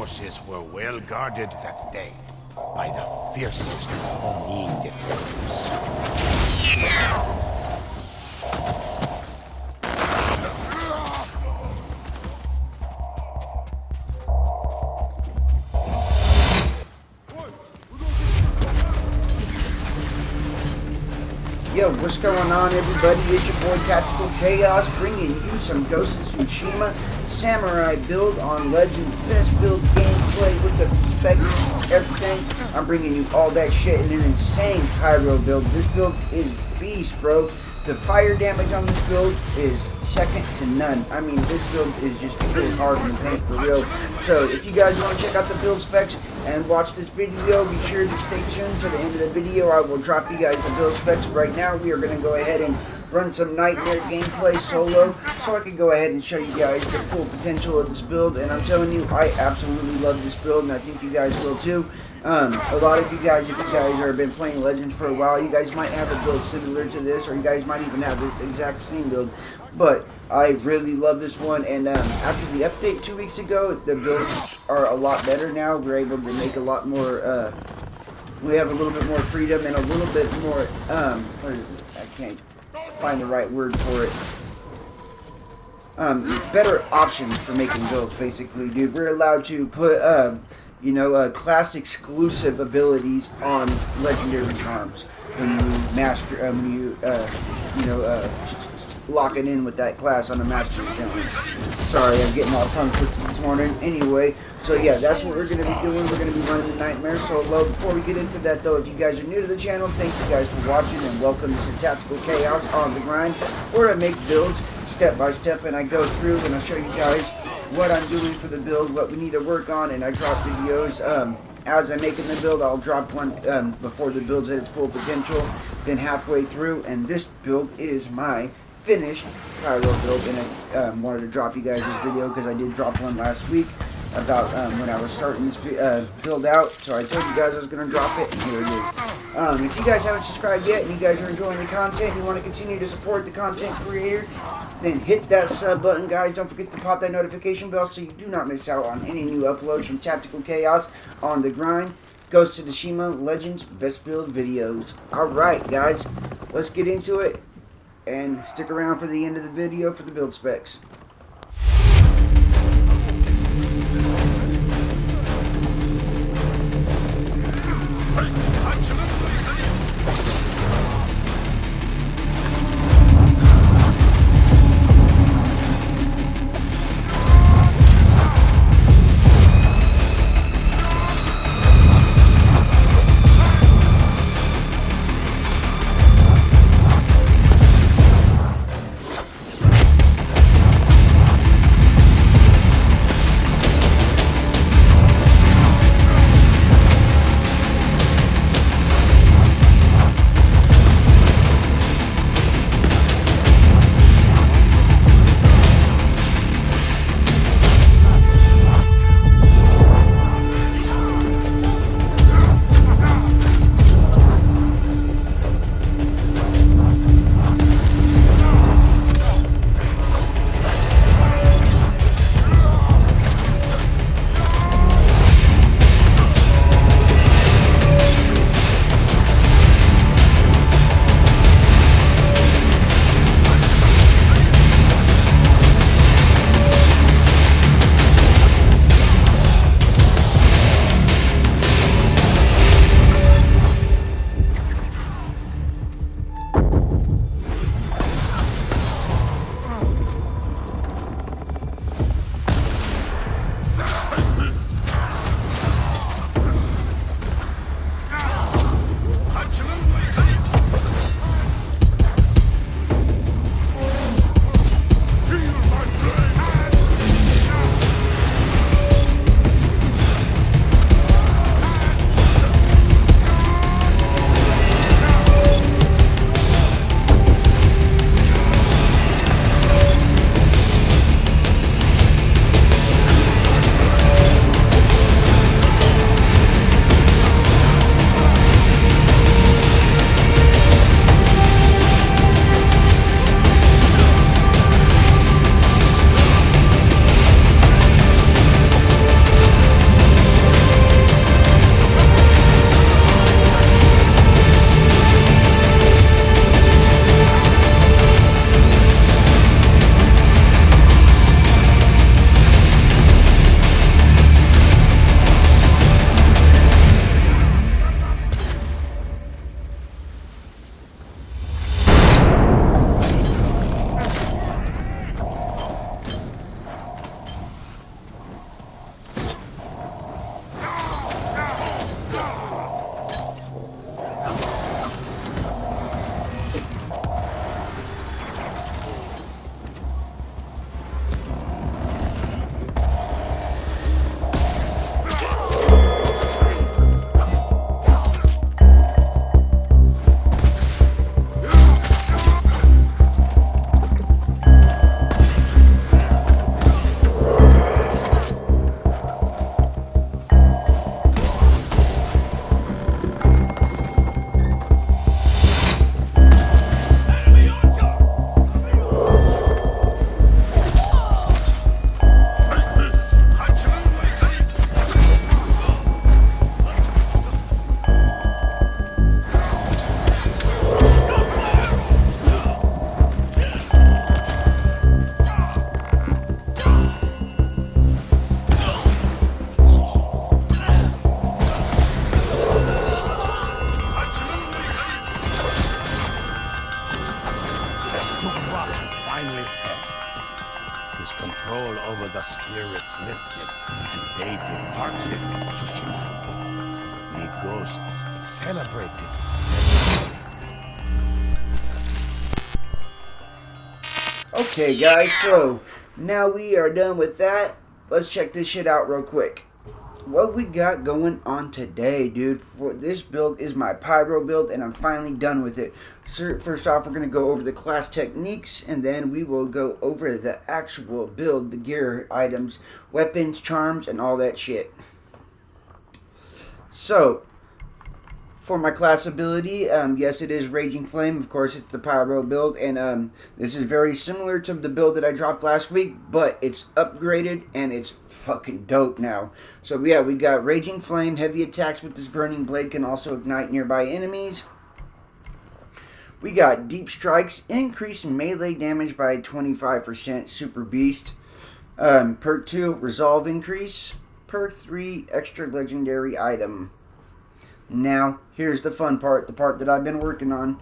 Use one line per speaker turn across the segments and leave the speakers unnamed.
forces were well guarded that day by the fiercest Oni defenders.
Yo, what's going on, everybody? It's your boy Tactical Chaos, bringing you some Ghost of Tsushima Samurai build on Legends Best Build gameplay with the specs, everything. I'm bringing you all that shit in an insane pyro build. This build is beast, bro. The fire damage on this build is second to none. I mean, this build is just really hard in the paint for real. So, if you guys want to check out the build specs and watch this video, be sure to stay tuned to the end of the video. I will drop you guys the build specs. Right now, we are going to go ahead and run some Nightmare gameplay solo, so I can go ahead and show you guys the full potential of this build. And I'm telling you, I absolutely love this build, and I think you guys will too. A lot of you guys, if you guys have been playing Legends for a while, you guys might have a build similar to this, or you guys might even have this exact same build. But I really love this one, and after the update 2 weeks ago, the builds are a lot better now. We're able to make a lot more, we have a little bit more freedom and a little bit more, what is it? I can't find the right word for it. Better options for making builds, basically, dude. We're allowed to put, class exclusive abilities on legendary charms when you master, lock it in with that class on a mastery challenge. Sorry, I'm getting all tongue twisted this morning. Anyway, so yeah, that's what we're going to be doing. We're going to be running the Nightmare solo. Before we get into that, though, if you guys are new to the channel, thank you guys for watching, and welcome to Tactical Chaos on the Grind, where I make builds step by step, and I go through and I'll show you guys what I'm doing for the build, what we need to work on, and I drop videos as I'm making the build. I'll drop one before the build's at its full potential, then halfway through, and this build is my finished pyro build. And I wanted to drop you guys this video because I did drop one last week about when I was starting this build out, so I told you guys I was going to drop it, and here it is. If you guys haven't subscribed yet and you guys are enjoying the content and you want to continue to support the content creator, then hit that sub button, guys. Don't forget to pop that notification bell so you do not miss out on any new uploads from Tactical Chaos on the Grind, Ghost of Tsushima Legends Best Build videos. Alright, guys, let's get into it, and stick around for the end of the video for the build specs.
finally fell. His control over the spirits lifted, and they departed Tsushima. The ghosts celebrated.
Okay, guys, so now we are done with that. Let's check this shit out real quick. What we got going on today, dude. For this build is my Pyro build, and I'm finally done with it. So first off, we're going to go over the class techniques, and then we will go over the actual build, the gear items, weapons, charms, and all that shit. So, for my class ability, yes, it is Raging Flame. Of course, it's the Pyro build, and this is very similar to the build that I dropped last week, but it's upgraded, and it's fucking dope now. So, yeah, we got Raging Flame. Heavy attacks with this Burning Blade can also ignite nearby enemies. We got Deep Strikes, increase melee damage by 25%, Super Beast. Perk 2, Resolve increase. Perk 3, extra legendary item. Now, here's the fun part, the part that I've been working on.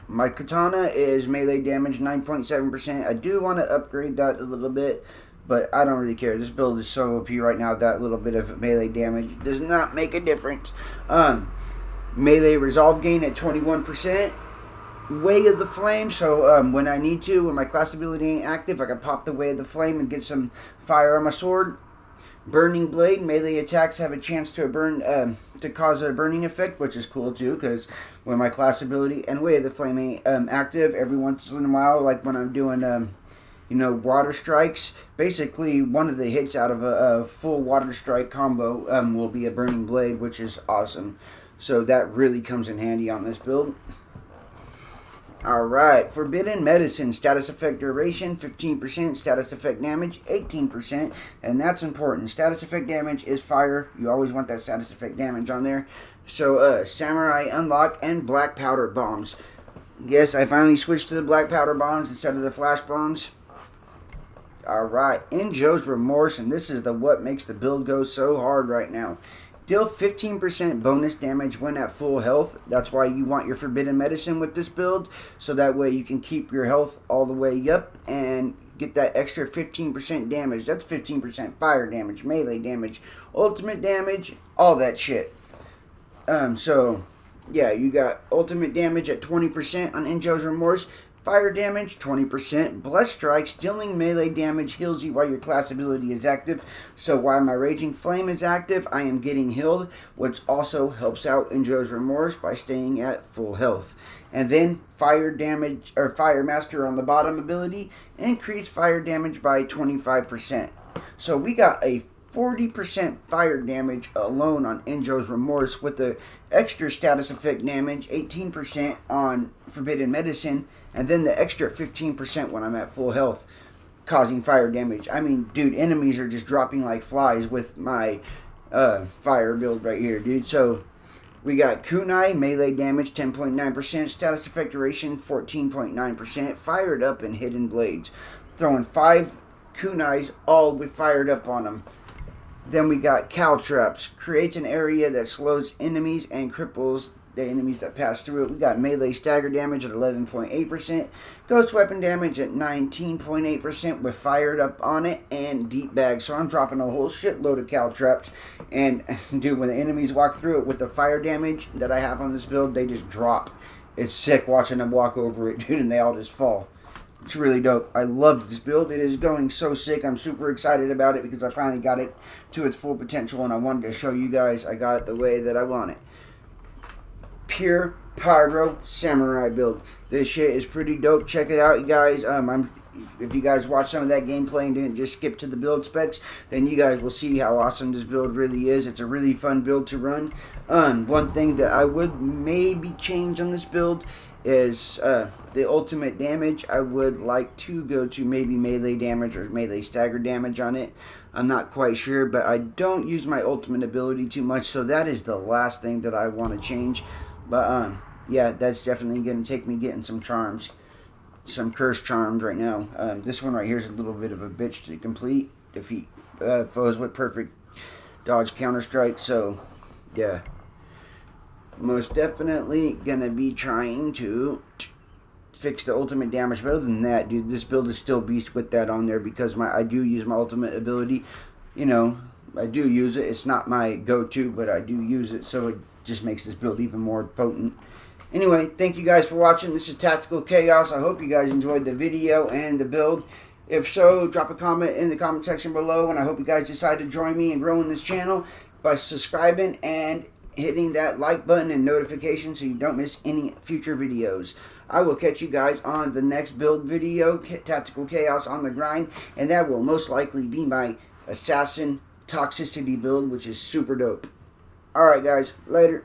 My katana is melee damage 9.7%. I do want to upgrade that a little bit, but I don't really care. This build is so OP right now, that little bit of melee damage does not make a difference. Melee resolve gain at 21%. Way of the Flame, so when I need to, when my class ability ain't active, I can pop the Way of the Flame and get some fire on my sword. Burning Blade, melee attacks have a chance to to cause a burning effect, which is cool too, because when my class ability and Way of the Flame ain't active, every once in a while, like when I'm doing water strikes, basically one of the hits out of a full water strike combo will be a Burning Blade, which is awesome. So that really comes in handy on this build. Alright, Forbidden Medicine, status effect duration, 15%, status effect damage, 18%, and that's important. Status effect damage is fire. You always want that status effect damage on there. So, Samurai Unlock and Black Powder Bombs. Yes, I finally switched to the Black Powder Bombs instead of the Flash Bombs. Alright, Injo's Remorse, and this is what makes the build go so hard right now. Deal 15% bonus damage when at full health. That's why you want your Forbidden Medicine with this build, so that way you can keep your health all the way up and get that extra 15% damage. That's 15% fire damage, melee damage, ultimate damage, all that shit. So, yeah, you got ultimate damage at 20% on Injo's Remorse. Fire damage, 20%. Blessed Strikes, dealing melee damage, heals you while your class ability is active. So while my Raging Flame is active, I am getting healed, which also helps out Injo's Remorse by staying at full health. And then Fire damage, or Fire Master on the bottom ability, increase fire damage by 25%. So we got a 40% fire damage alone on Injo's Remorse, with the extra status effect damage, 18% on Forbidden Medicine, and then the extra 15% when I'm at full health, causing fire damage. I mean, dude, enemies are just dropping like flies with my fire build right here, dude. So we got Kunai, melee damage 10.9%, status effect duration 14.9%, fired up and hidden blades. Throwing 5 Kunais all with fired up on them. Then we got Caltrops. Creates an area that slows enemies and cripples the enemies that pass through it. We got melee stagger damage at 11.8%. Ghost weapon damage at 19.8% with fired up on it, and deep bag. So I'm dropping a whole shitload of Caltrops. And dude, when the enemies walk through it with the fire damage that I have on this build, they just drop. It's sick watching them walk over it, dude, and they all just fall. It's really dope. I love this build. It is going so sick. I'm super excited about it because I finally got it to its full potential, and I wanted to show you guys I got it the way that I want it. Pure Pyro Samurai build. This shit is pretty dope. Check it out, you guys. If you guys watch some of that gameplay and didn't just skip to the build specs, then you guys will see how awesome this build really is. It's a really fun build to run. One thing that I would maybe change on this build is the ultimate damage. I would like to go to maybe melee damage or melee stagger damage on it. I'm not quite sure, but I don't use my ultimate ability too much, so that is the last thing that I want to change. But yeah, that's definitely going to take me getting some charms, some cursed charms right now. This one right here is a little bit of a bitch to complete. Defeat foes with perfect dodge counter strike. So yeah, most definitely gonna be trying to fix the ultimate damage. But other than that, dude, this build is still beast with that on there because I do use my ultimate ability. You know, I do use it. It's not my go-to, but I do use it, so it just makes this build even more potent. Anyway, thank you guys for watching. This is Tactical Chaos. I hope you guys enjoyed the video and the build. If so, drop a comment in the comment section below, and I hope you guys decide to join me in growing this channel by subscribing and hitting that like button and notification so you don't miss any future videos. I will catch you guys on the next build video, Tactical Chaos on the Grind, and that will most likely be my Assassin Toxicity build, which is super dope. Alright guys, later.